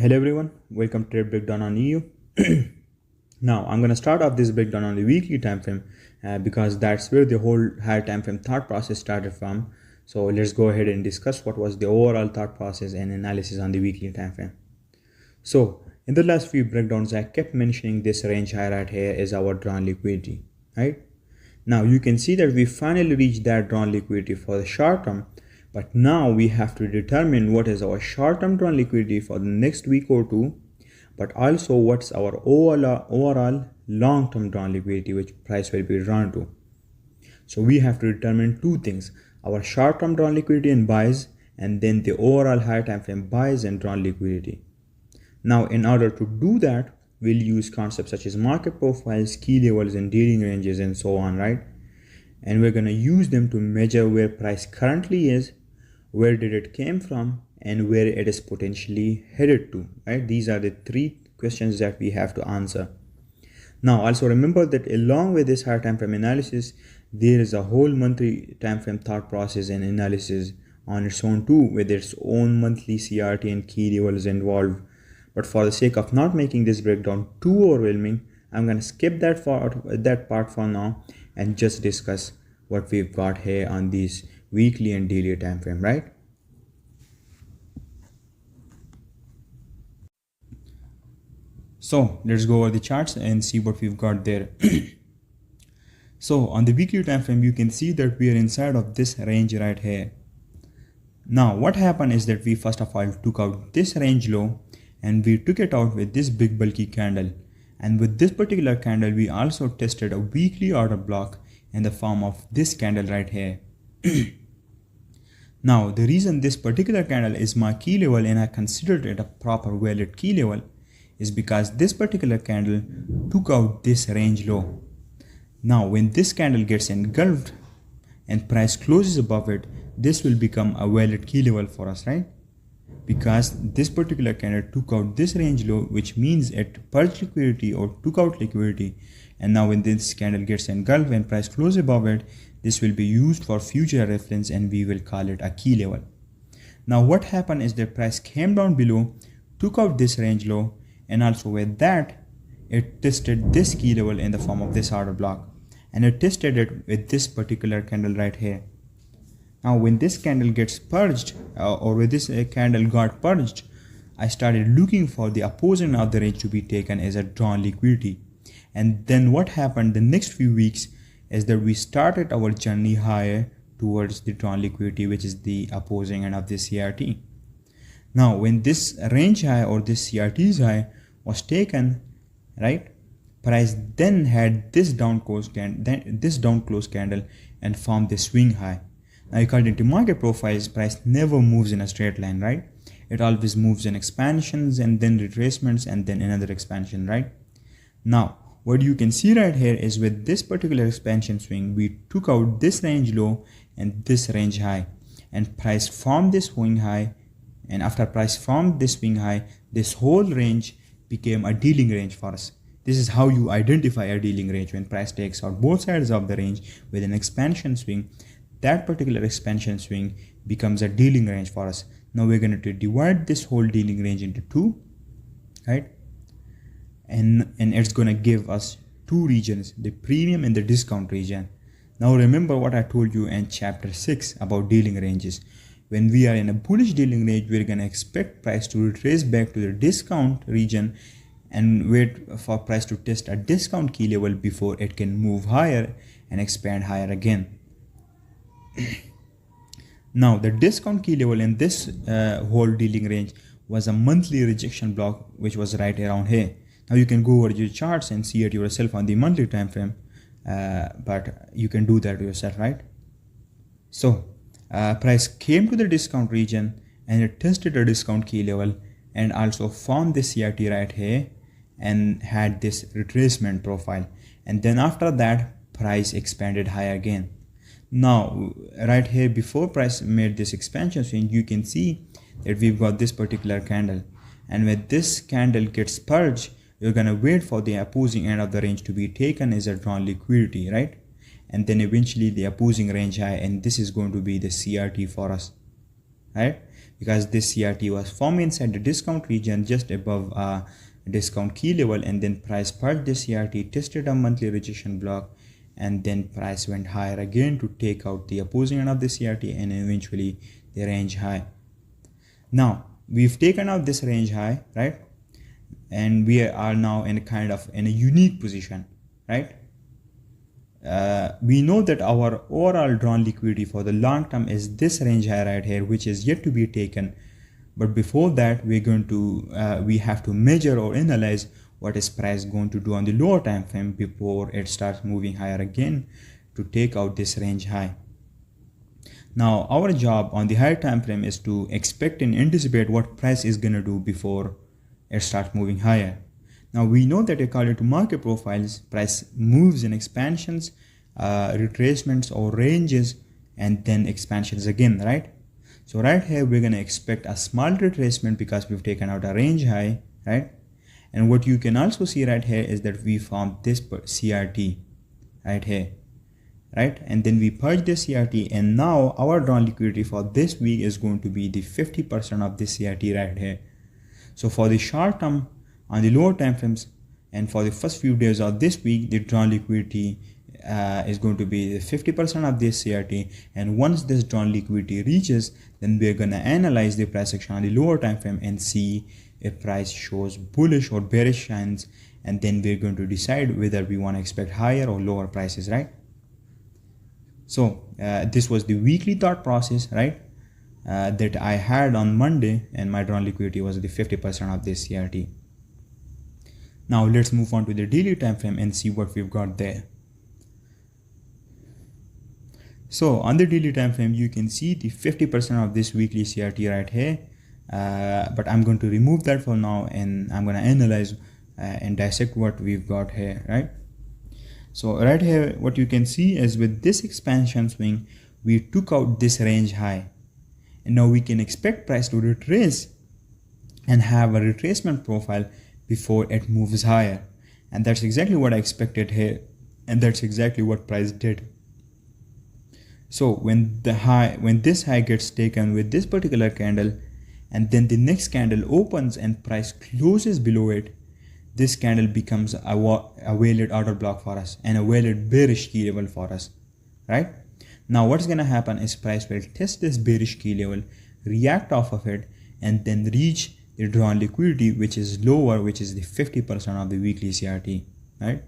Hello everyone, welcome to Trade Breakdown on EU. Now I'm going to start off this breakdown on the weekly time frame because that's where the whole higher time frame thought process started from. So let's go ahead and discuss what was the overall thought process and analysis on the weekly time frame. So in the last few breakdowns, I kept mentioning this range high right here is our drawn liquidity, right? Now you can see that we finally reached that drawn liquidity for the short term, but now we have to determine what is our short term drawn liquidity for the next week or two, but also what's our overall long term drawn liquidity which price will be drawn to. So we have to determine two things, our short term drawn liquidity and buys, and then the overall higher time frame buys and drawn liquidity. Now in order to do that, we'll use concepts such as market profiles, key levels and dealing ranges and so on, right? And we're going to use them to measure where price currently is, where did it came from, and where it is potentially headed to, right? These are the three questions that we have to answer. Now also remember that along with this higher time frame analysis, there is a whole monthly time frame thought process and analysis on its own too, with its own monthly CRT and key levels involved. But for the sake of not making this breakdown too overwhelming, I'm going to skip that part for now and just discuss what we've got here on these weekly and daily time frame, right? So let's go over the charts and see what we've got there. So on the weekly time frame, you can see that we are inside of this range right here. Now what happened is that we first of all took out this range low and we took it out with this big bulky candle, and with this particular candle we also tested a weekly order block in the form of this candle right here. Now the reason this particular candle is my key level and I considered it a proper valid key level is because this particular candle took out this range low. Now when this candle gets engulfed and price closes above it, this will become a valid key level for us, right? Because this particular candle took out this range low, which means it purged liquidity or took out liquidity, and now when this candle gets engulfed and price closes above it, this will be used for future reference and we will call it a key level. Now what happened is the price came down below, took out this range low, and also with that it tested this key level in the form of this order block, and it tested it with this particular candle right here. Now when this candle gets purged or when this candle got purged, I started looking for the opposing of the range to be taken as a drawn liquidity. And then what happened the next few weeks is that we started our journey higher towards the drawn liquidity, which is the opposing end of this CRT. Now when this range high or this CRT's high was taken, right, price then had this down close candle and formed this swing high. Now according to market profiles, price never moves in a straight line, right? It always moves in expansions and then retracements and then another expansion, right? Now what you can see right here is with this particular expansion swing, we took out this range low and this range high, and price formed this swing high, and after price formed this swing high, this whole range became a dealing range for us. This is how you identify a dealing range. When price takes out both sides of the range with an expansion swing, that particular expansion swing becomes a dealing range for us. Now we're going to divide this whole dealing range into two, right? And it's going to give us two regions, the premium and the discount region. Now remember what I told you in chapter 6 about dealing ranges. When we are in a bullish dealing range, we're going to expect price to retrace back to the discount region and wait for price to test a discount key level before it can move higher and expand higher again. Now the discount key level in this whole dealing range was a monthly rejection block, which was right around here. Now you can go over your charts and see it yourself on the monthly time frame, but you can do that yourself, right? So price came to the discount region and it tested a discount key level and also formed this CRT right here and had this retracement profile, and then after that price expanded higher again. Now right here before price made this expansion swing, you can see that we've got this particular candle, and when this candle gets purged, you're gonna wait for the opposing end of the range to be taken as a drawn liquidity, right? And then eventually the opposing range high, and this is going to be the CRT for us, right? because this CRT was formed inside the discount region just above discount key level, and then price purged this CRT, tested a monthly rejection block, and then price went higher again to take out the opposing end of the CRT and eventually the range high. Now we've taken out this range high, right? And we are now in a unique position, right? We know that our overall drawn liquidity for the long term is this range high right here, which is yet to be taken. But before that, we have to measure or analyze what is price going to do on the lower time frame before it starts moving higher again to take out this range high. Now our job on the higher time frame is to expect and anticipate what price is going to do before it starts moving higher. Now we know that according to market profiles, price moves in expansions, retracements or ranges, and then expansions again, right? So right here we're going to expect a small retracement because we've taken out a range high, right? And what you can also see right here is that we formed this CRT right here, right? And then we purge this CRT, and now our drawn liquidity for this week is going to be the 50% of this CRT right here. So for the short term on the lower time frames and for the first few days of this week, the drawn liquidity is going to be the 50% of this CRT. And once this drawn liquidity reaches, then we're going to analyze the price action on the lower time frame and see if price shows bullish or bearish signs, and then we're going to decide whether we want to expect higher or lower prices, right? So this was the weekly thought process, right, that I had on Monday, and my drawn liquidity was the 50% of this CRT. Now let's move on to the daily time frame and see what we've got there. So on the daily time frame, you can see the 50% of this weekly CRT right here, but I'm going to remove that for now, and I'm going to analyze and dissect what we've got here, right? So right here, what you can see is with this expansion swing, we took out this range high, and now we can expect price to retrace and have a retracement profile before it moves higher. And that's exactly what I expected here, and that's exactly what price did. So when this high gets taken with this particular candle, and then the next candle opens and price closes below it, this candle becomes a valid order block for us and a valid bearish key level for us, right? Now what's going to happen is price will test this bearish key level, react off of it, and then reach the drawn liquidity, which is lower, which is the 50% of the weekly CRT, right?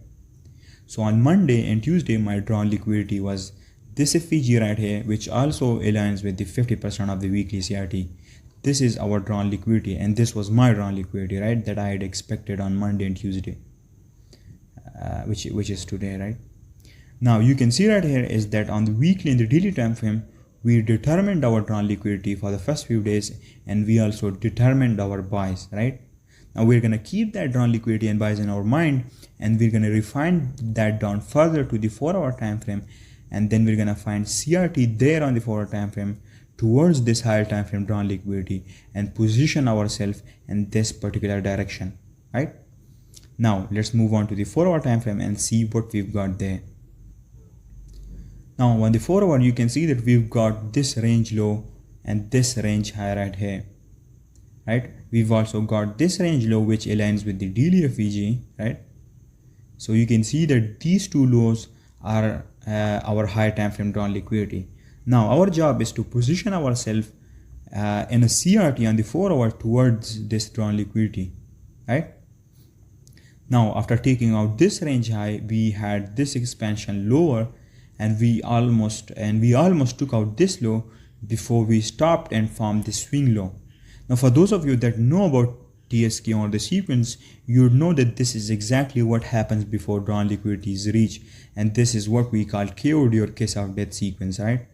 So on Monday and Tuesday, my drawn liquidity was this FVG right here, which also aligns with the 50% of the weekly CRT. This is our drawn liquidity, and this was my drawn liquidity, right, that I had expected on Monday and Tuesday, which is today, right? Now you can see right here is that on the weekly and the daily time frame, we determined our drawn liquidity for the first few days, and we also determined our buys, right? Now we're going to keep that drawn liquidity and buys in our mind, and we're going to refine that down further to the 4-hour time frame, and then we're going to find CRT there on the 4-hour time frame towards this higher time frame drawn liquidity and position ourselves in this particular direction, right? Now let's move on to the 4-hour time frame and see what we've got there. Now on the 4-hour, you can see that we've got this range low and this range high right here, right? We've also got this range low which aligns with the daily FVG, right? So you can see that these two lows are our high time frame drawn liquidity. Now our job is to position ourselves in a CRT on the 4-hour towards this drawn liquidity, right? Now after taking out this range high, we had this expansion lower, and we almost took out this low before we stopped and formed this swing low. Now for those of you that know about TSK or the sequence, you would know that this is exactly what happens before drawn liquidity is reached, and this is what we call KOD or case of death sequence, right?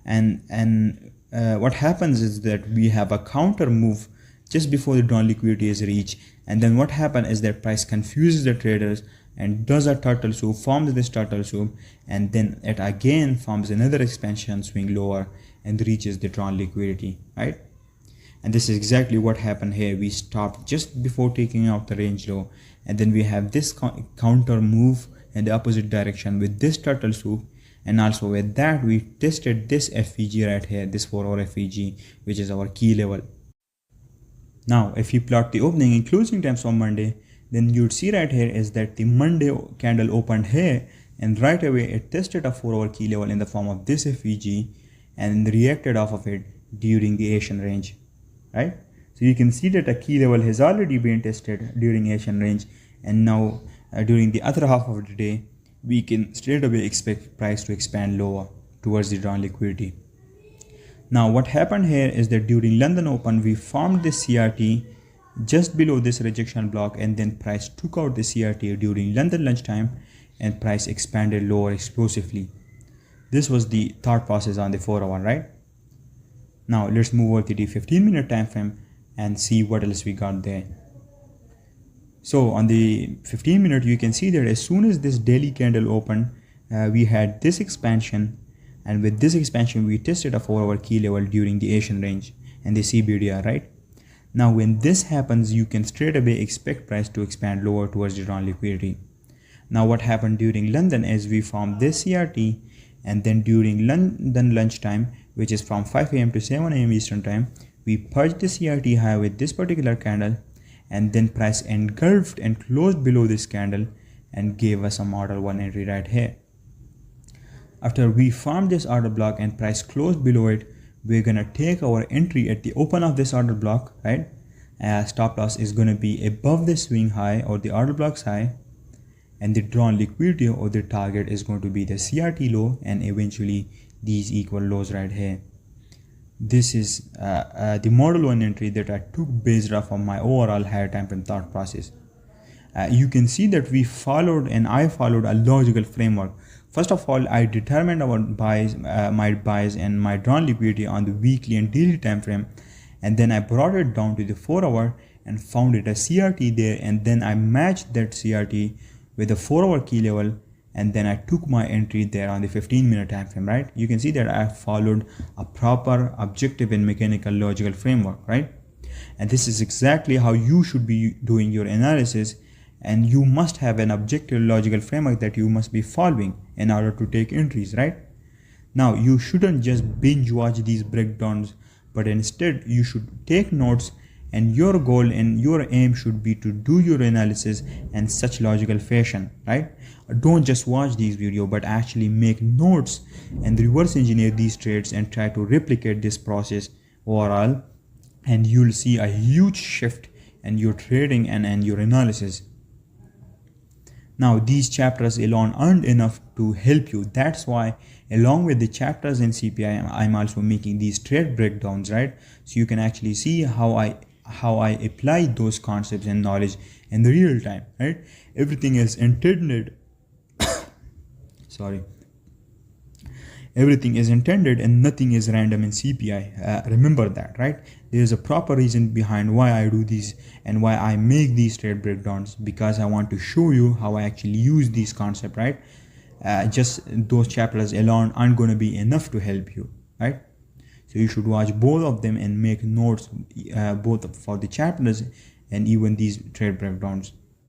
And what happens is that we have a counter move just before the drawn liquidity is reached, and then what happens is that price confuses the traders and does a turtle soup, forms this turtle soup, and then it again forms another expansion swing lower and reaches the drawn liquidity, right? And this is exactly what happened here. We stopped just before taking out the range low, and then we have this counter move in the opposite direction with this turtle soup, And also with that, we tested this FVG right here, this 4-hour FVG, which is our key level. Now, if you plot the opening and closing times for Monday, then you'd see right here is that the Monday candle opened here, and right away it tested a 4-hour key level in the form of this FVG and reacted off of it during the Asian range, right? So you can see that a key level has already been tested during Asian range, and now during the other half of the day, we can straight away expect price to expand lower towards the drawn liquidity. Now what happened here is that during London Open, we formed this CRT just below this rejection block, and then price took out the CRT during London lunchtime and price expanded lower explosively. This was the thought process on the 4-hour, right? Now let's move over to the 15-minute time frame and see what else we got there. So on the 15-minute, you can see that as soon as this daily candle opened, we had this expansion, and with this expansion we tested a 4-hour key level during the Asian range and the CBDR, right? Now when this happens, you can straight away expect price to expand lower towards the drawn liquidity. Now what happened during London is we formed this CRT, and then during London lunchtime, which is from 5 AM to 7 AM Eastern time, we purged the CRT high with this particular candle, and then price engulfed and closed below this candle and gave us some order 1 entry right here. After we formed this order block and price closed below it, we're gonna take our entry at the open of this order block, right? Stop loss is gonna be above the swing high or the order block's high, and the drawn liquidity or the target is going to be the CRT low and eventually these equal lows right here. This is the model 1 entry that I took based off of my overall higher time frame thought process. You can see that we followed and I followed a logical framework. First of all, I determined our buys, my buys and my drawn liquidity on the weekly and daily time frame, and then I brought it down to the 4-hour and found it a CRT there, and then I matched that CRT with a 4-hour key level, and then I took my entry there on the 15-minute time frame, right? You can see that I followed a proper objective and mechanical logical framework, right? And this is exactly how you should be doing your analysis, and you must have an objective logical framework that you must be following in order to take entries, right? Now you shouldn't just binge watch these breakdowns, but instead you should take notes, and your goal and your aim should be to do your analysis in such logical fashion, right? Don't just watch these videos, but actually make notes and reverse engineer these trades and try to replicate this process overall, and you'll see a huge shift in your trading and your analysis. Now these chapters alone aren't enough to help you. That's why along with the chapters in CPI, I'm also making these trade breakdowns, right? So you can actually see how I apply those concepts and knowledge in the real time, right? Everything is intended everything is intended and nothing is random in CPI. Remember that, right? There's a proper reason behind why I do these and why I make these trade breakdowns, because I want to show you how I actually use these concepts, right? Just those chapters alone aren't going to be enough to help you, right? So you should watch both of them and make notes both for the chapters and even these trade breakdowns.